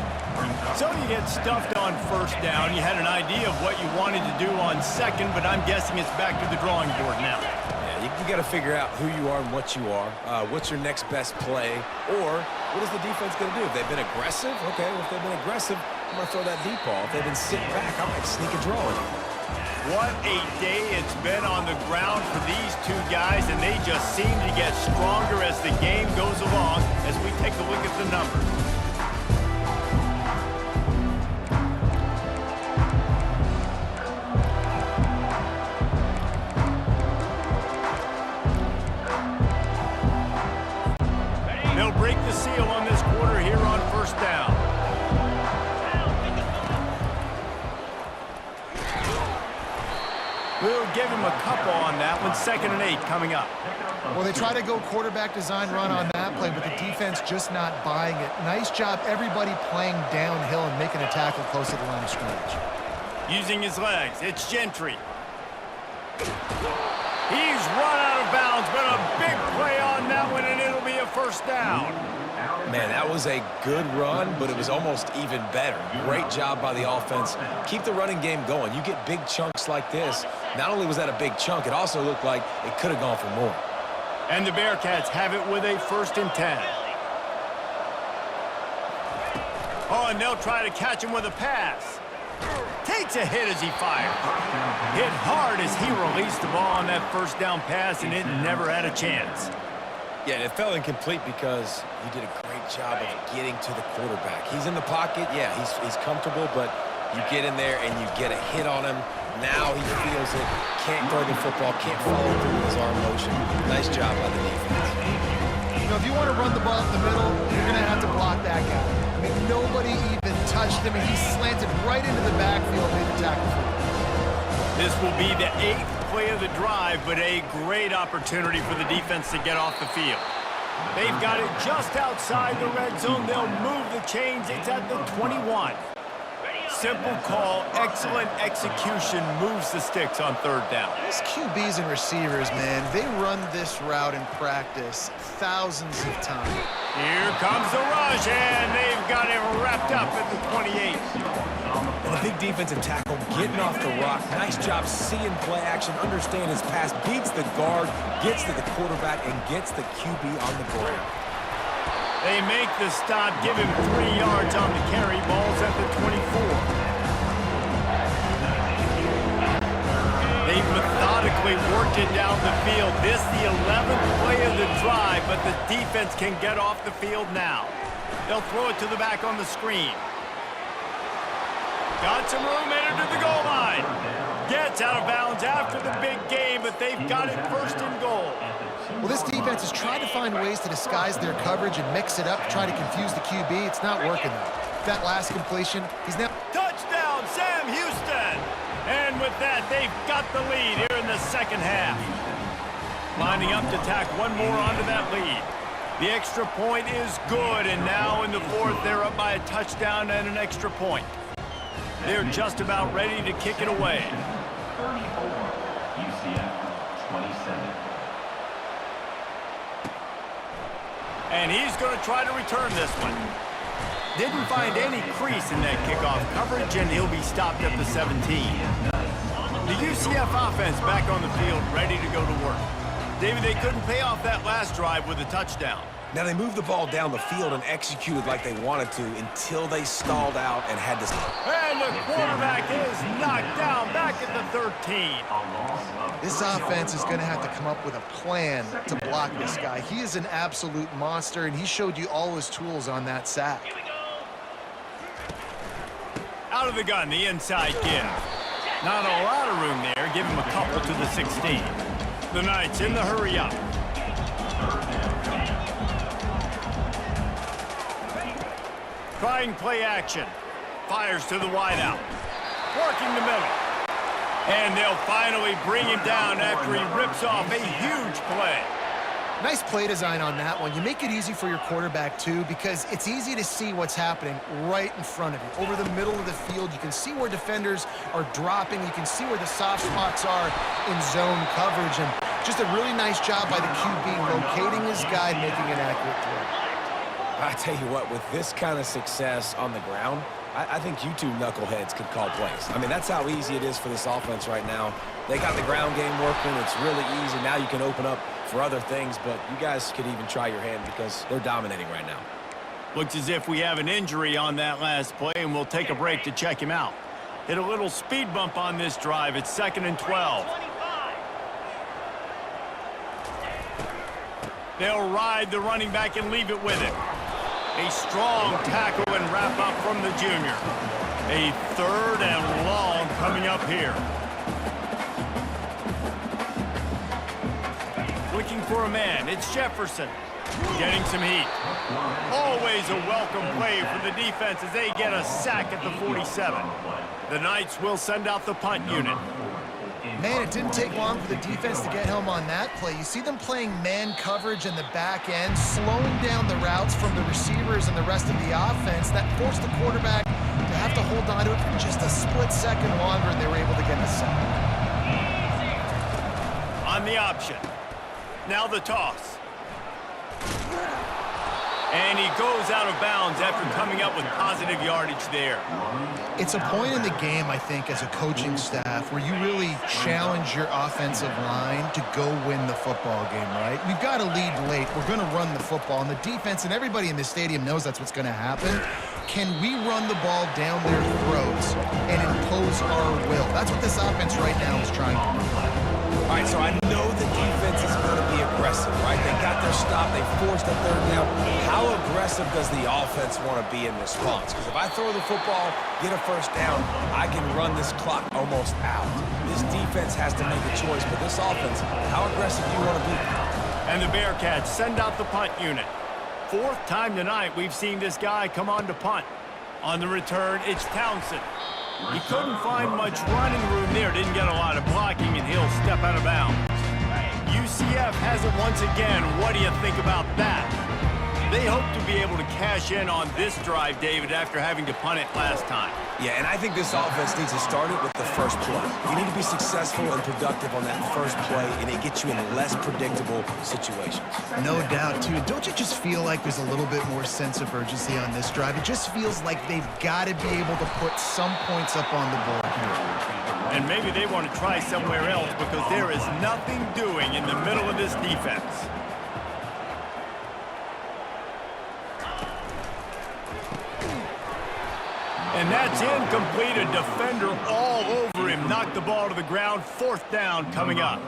So you get stuffed on first down. You had an idea of what you wanted to do on second, but I'm guessing it's back to the drawing board now. Yeah, you got to figure out who you are and what you are. What's your next best play? Or what is the defense going to do? If they've been aggressive, okay, well, if they've been aggressive, I'm going to throw that deep ball. If they've been sitting back, I might sneak a draw in. What a day it's been on the ground for these 2 guys, and they just seem to get stronger as the game goes along as we take a look at the numbers. They'll break the seal on this quarter here on first down. We'll give him a couple on that one. 2nd and 8 coming up. Well, they try to go quarterback design run on that play, but the defense just not buying it. Nice job, everybody playing downhill and making a tackle close to the line of scrimmage. Using his legs, it's Gentry. He's run out of bounds, but a big play on that one, and it'll be a first down. Man, that was a good run, but it was almost even better. Great job by the offense. Keep the running game going. You get big chunks like this. Not only was that a big chunk, it also looked like it could have gone for more. And the Bearcats have it with a 1st and 10. Oh, and they'll try to catch him with a pass. Takes a hit as he fires. Hit hard as he released the ball on that first down pass, and it never had a chance. Yeah, it fell incomplete because he did a great job of getting to the quarterback. He's in the pocket. Yeah, he's comfortable, but you get in there and you get a hit on him. Now he feels it. Can't throw the football. Can't follow through with his arm motion. Nice job by the defense. You know, if you want to run the ball up the middle, you're going to have to block that guy. I mean, nobody even touched him, and he slanted right into the backfield, made the tackle for him. This will be the 8th play of the drive, but a great opportunity for the defense to get off the field. They've got it just outside the red zone. They'll move the chains. It's at the 21. Simple call, excellent execution, moves the sticks on 3rd down. These QBs and receivers, man, they run this route in practice thousands of times. Here comes the rush, and they've got it wrapped up at the 28. And a big defensive tackle getting off the rock. Nice job seeing play action, understand his pass, beats the guard, gets to the quarterback, and gets the QB on the ground. They make the stop, give him 3 yards on the carry. Ball's at the 24. They've methodically worked it down the field. This the 11th play of the drive, but the defense can get off the field now. They'll throw it to the back on the screen. Got some room, headed to the goal line. Gets out of bounds after the big game, but they've got it 1st and goal. Well, this defense has tried to find ways to disguise their coverage and mix it up to try to confuse the QB. It's not working, though. That last completion, he's now... Touchdown, Sam Houston! And with that, they've got the lead here in the second half. Lining up to tack one more onto that lead. The extra point is good, and now in the fourth, they're up by a touchdown and an extra point. They're just about ready to kick it away. 34, UCF 27. And he's going to try to return this one. Didn't find any crease in that kickoff coverage, and he'll be stopped at the 17. The UCF offense back on the field, ready to go to work. David, they couldn't pay off that last drive with a touchdown. Now, they moved the ball down the field and executed like they wanted to until they stalled out and had to... And the quarterback is knocked down back at the 13. This offense is going to have to come up with a plan to block this guy. He is an absolute monster, and he showed you all his tools on that sack. Out of the gun, the inside give. Not a lot of room there. Give him a couple to the 16. The Knights in the hurry up. Trying play action. Fires to the wideout. Working the middle. And they'll finally bring him down after he rips off a huge play. Nice play design on that one. You make it easy for your quarterback, too, because it's easy to see what's happening right in front of you. Over the middle of the field, you can see where defenders are dropping. You can see where the soft spots are in zone coverage. And just a really nice job by the QB locating his guy and making an accurate throw. I tell you what, with this kind of success on the ground, I think you two knuckleheads could call plays. I mean, that's how easy it is for this offense right now. They got the ground game working. It's really easy. Now you can open up for other things, but you guys could even try your hand because they're dominating right now. Looks as if we have an injury on that last play, and we'll take a break to check him out. Hit a little speed bump on this drive. It's 2nd and 12. They'll ride the running back and leave it with him. A strong tackle and wrap up from the junior. A 3rd and long coming up here. Looking for a man. It's Jefferson. Getting some heat. Always a welcome play for the defense as they get a sack at the 47. The Knights will send out the punt unit. Man, it didn't take long for the defense to get home on that play. You see them playing man coverage in the back end, slowing down the routes from the receivers and the rest of the offense. That forced the quarterback to have to hold on to it for just a split second longer, and they were able to get the sack. On the option. Now the toss. And he goes out of bounds after coming up with positive yardage there. It's a point in the game, I think, as a coaching staff where you really challenge your offensive line to go win the football game, right? We've got to lead late. We're going to run the football. And the defense and everybody in the stadium knows that's what's going to happen. Can we run the ball down their throats and impose our will? That's what this offense right now is trying to do. All right, so I know the defense is going to be aggressive, right? They got their stop. They forced a 3rd down. How aggressive does the offense want to be in response? Because if I throw the football, get a 1st down, I can run this clock almost out. This defense has to make a choice, but this offense, how aggressive do you want to be? And the Bearcats send out the punt unit. 4th time tonight we've seen this guy come on to punt. On the return, it's Townsend. He couldn't find much running room there, didn't get a lot of blocking, and he'll step out of bounds. UCF has it once again. What do you think about that? They hope to be able to cash in on this drive, David, after having to punt it last time. Yeah, and I think this offense needs to start it with the first play. You need to be successful and productive on that first play, and it gets you in less predictable situations. No doubt, too. Don't you just feel like there's a little bit more sense of urgency on this drive? It just feels like they've got to be able to put some points up on the board here. And maybe they want to try somewhere else because there is nothing doing in the middle of this defense. And that's incomplete. A defender all over him. Knocked the ball to the ground. 4th down coming up.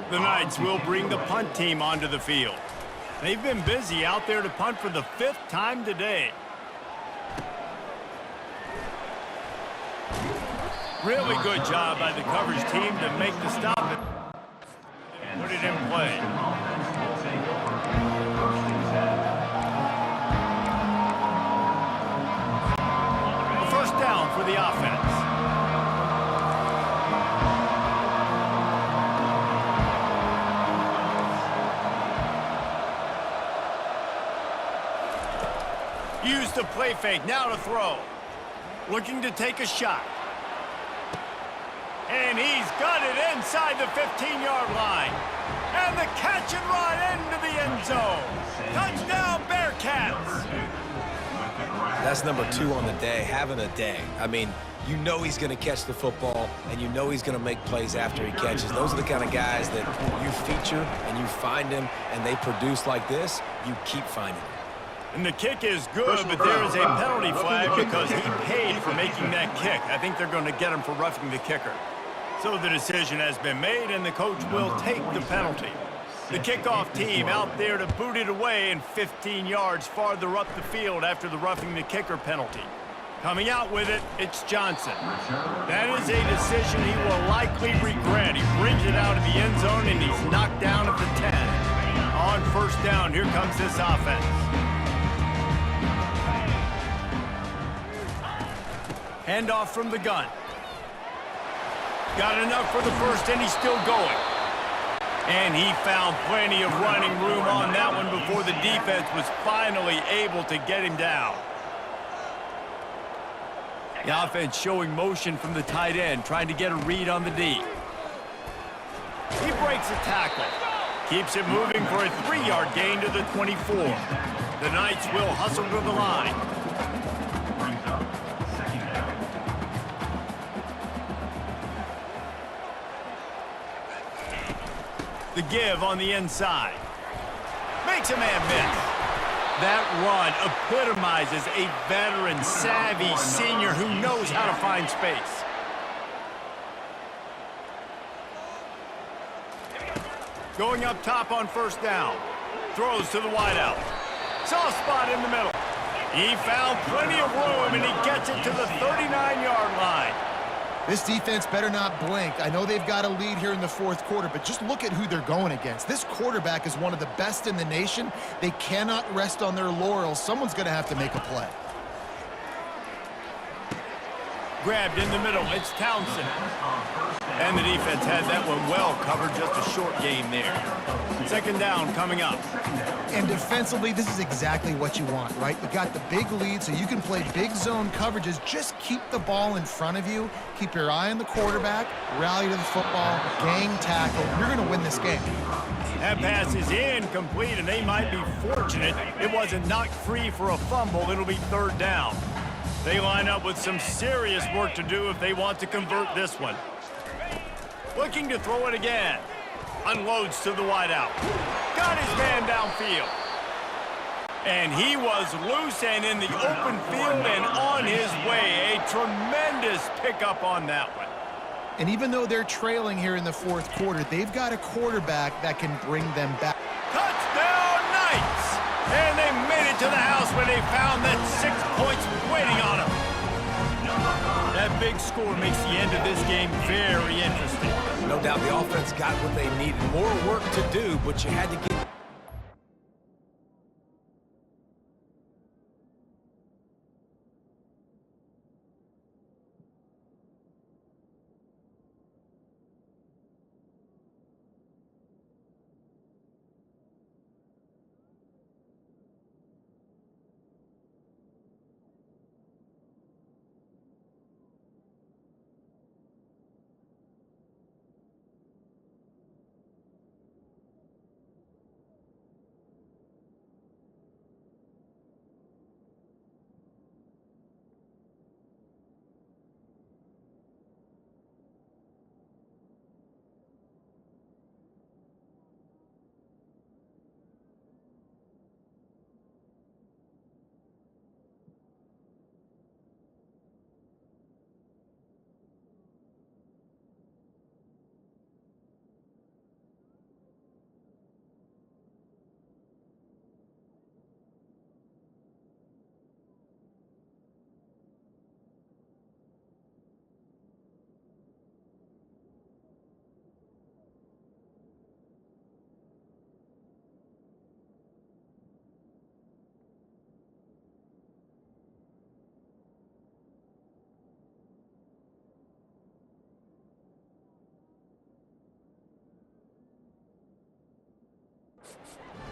The Knights will bring the punt team onto the field. They've been busy out there to punt for the 5th time today. Really good job by the coverage team to make the stop and put it in play. takeover. First and 10. A first down for the offense. Use the play fake, now to throw. Looking to take a shot. And he's got it inside the 15-yard line. And the catch and run into the end zone. Touchdown, Bearcats! That's number 2 on the day, having a day. I mean, you know he's going to catch the football, and you know he's going to make plays after he catches. Those are the kind of guys that you feature and you find them, and they produce like this, you keep finding them. And the kick is good, but there is a penalty flag because he paid for making that kick. I think they're going to get him for roughing the kicker. So the decision has been made, and the coach will take the penalty. The kickoff team out there to boot it away and 15 yards farther up the field after the roughing the kicker penalty. Coming out with it, it's Johnson. That is a decision he will likely regret. He brings it out of the end zone, and he's knocked down at the 10. On first down, here comes this offense. Handoff from the gun. Got enough for the first, and he's still going. And he found plenty of running room on that one before the defense was finally able to get him down. The offense showing motion from the tight end, trying to get a read on the D. He breaks a tackle. Keeps it moving for a 3-yard gain to the 24. The Knights will hustle to the line. Brings up second down. The give on the inside. Makes a man miss. That run epitomizes a veteran, savvy senior who knows how to find space. Going up top on first down. Throws to the wideout. Soft spot in the middle. He found plenty of room, and he gets it to the 39-yard line. This defense better not blink. I know they've got a lead here in the fourth quarter, but just look at who they're going against. This quarterback is one of the best in the nation. They cannot rest on their laurels. Someone's going to have to make a play. Grabbed in the middle. It's Townsend. And the defense had that one well covered. Just a short gain there. Second down coming up. And defensively, this is exactly what you want, right? You got the big lead, so you can play big zone coverages. Just keep the ball in front of you. Keep your eye on the quarterback. Rally to the football. Gang tackle. You're going to win this game. That pass is incomplete, and they might be fortunate it wasn't knocked free for a fumble. It'll be third down. They line up with some serious work to do if they want to convert this one. Looking to throw it again. Unloads to the wideout. Got his man downfield. And he was loose and in the open field and on his way. A tremendous pickup on that one. And even though they're trailing here in the fourth quarter, they've got a quarterback that can bring them back. Touchdown, Knights! And they made it to the house when they found that 6 points waiting on them. That big score makes the end of this game very interesting. No doubt the offense got what they needed. More work to do, but you had to get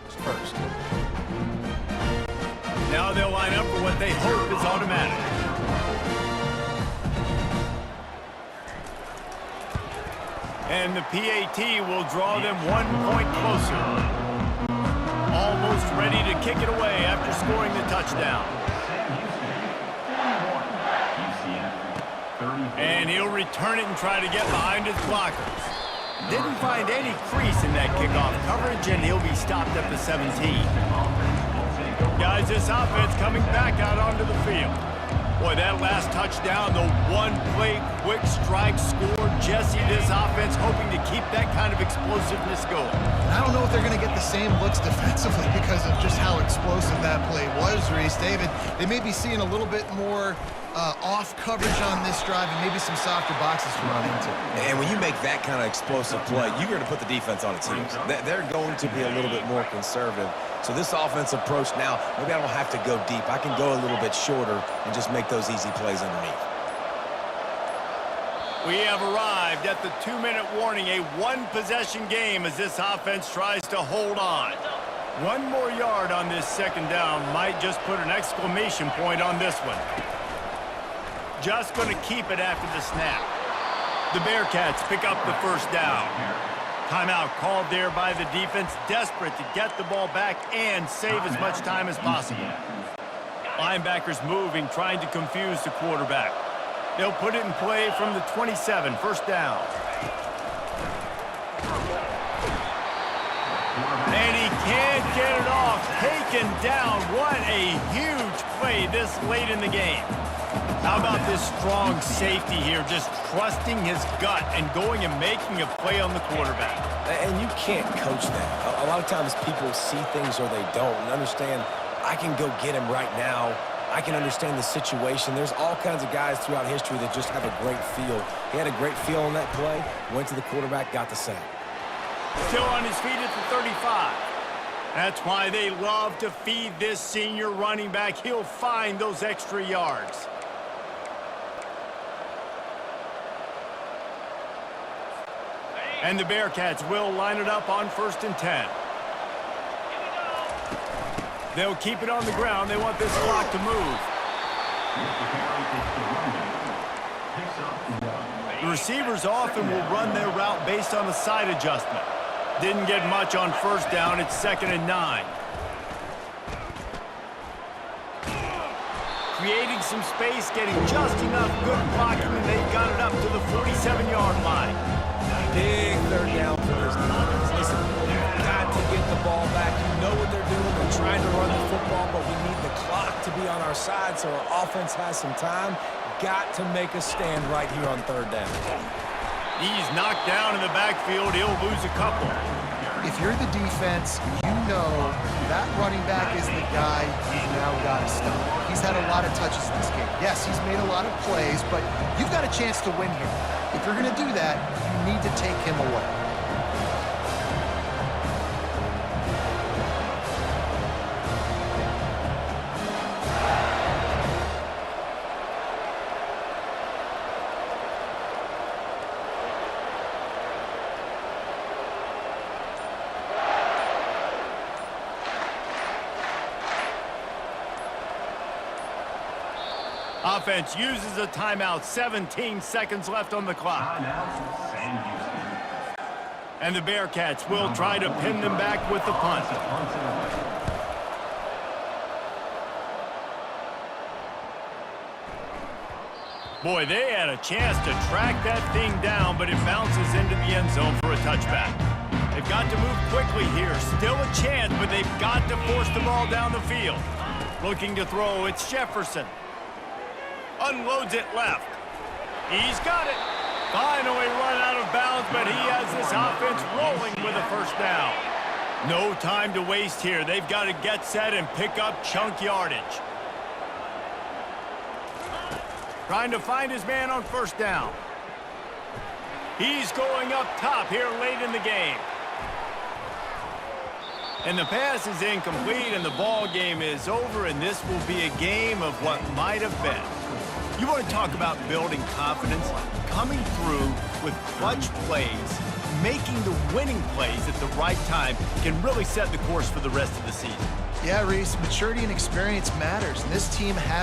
first. Now they'll line up for what they hope is automatic. And the PAT will draw them 1 point closer. Almost ready to kick it away after scoring the touchdown. And he'll return it and try to get behind his blockers. Didn't find any crease in that kickoff coverage, and he'll be stopped at the 17. Guys, this offense coming back out onto the field. Boy, that last touchdown, the one-play quick strike score. Jesse, this offense hoping to keep that kind of explosiveness going. I don't know if they're going to get the same looks defensively because of just how explosive that play was, Reese. David, they may be seeing a little bit more off coverage on this drive and maybe some softer boxes to run into. And when you make that kind of explosive play, you're going to put the defense on its heels. They're going to be a little bit more conservative. So this offensive approach now, maybe I don't have to go deep. I can go a little bit shorter and just make those easy plays underneath. We have arrived at the 2-minute warning, a one-possession game as this offense tries to hold on. 1 more yard on this second down might just put an exclamation point on this one. Just going to keep it after the snap. The Bearcats pick up the first down. Timeout called there by the defense, desperate to get the ball back and save as much time as possible. Linebackers moving, trying to confuse the quarterback. They'll put it in play from the 27, first down. And he can't get it off. Taken down. What a huge play this late in the game. How about this strong safety here, just trusting his gut and going and making a play on the quarterback. And you can't coach that. A lot of times people see things or they don't. And understand, I can go get him right now. I can understand the situation. There's all kinds of guys throughout history that just have a great feel. He had a great feel on that play, went to the quarterback, got the sack. Still on his feet at the 35. That's why they love to feed this senior running back. He'll find those extra yards. And the Bearcats will line it up on 1st and 10. They'll keep it on the ground. They want this clock to move. The receivers often will run their route based on a side adjustment. Didn't get much on first down. It's 2nd and 9. Creating some space, getting just enough good blocking, and they got it up to the 47-yard line. Big third down for this defense. Listen, you've got to get the ball back. You know what they're doing. They're trying to run the football, but we need the clock to be on our side so our offense has some time. Got to make a stand right here on 3rd down. He's knocked down in the backfield. He'll lose a couple. If you're the defense, you know that running back is the guy you've now got to stop. He's had a lot of touches in this game. Yes, he's made a lot of plays, but you've got a chance to win here. If you're going to do that, you need to take him away. Offense uses a timeout. 17 seconds left on the clock. And the Bearcats will try to pin them back with the punt. Boy, they had a chance to track that thing down, but it bounces into the end zone for a touchback. They've got to move quickly here. Still a chance, but they've got to force the ball down the field. Looking to throw, it's Jefferson. Unloads it left. He's got it. Finally run out of bounds, but he has this offense rolling with a first down. No time to waste here. They've got to get set and pick up chunk yardage. Trying to find his man on first down. He's going up top here late in the game. And the pass is incomplete, and the ball game is over, and this will be a game of what might have been. You want to talk about building confidence? Coming through with clutch plays, making the winning plays at the right time can really set the course for the rest of the season. Yeah, Reese, maturity and experience matters, and this team has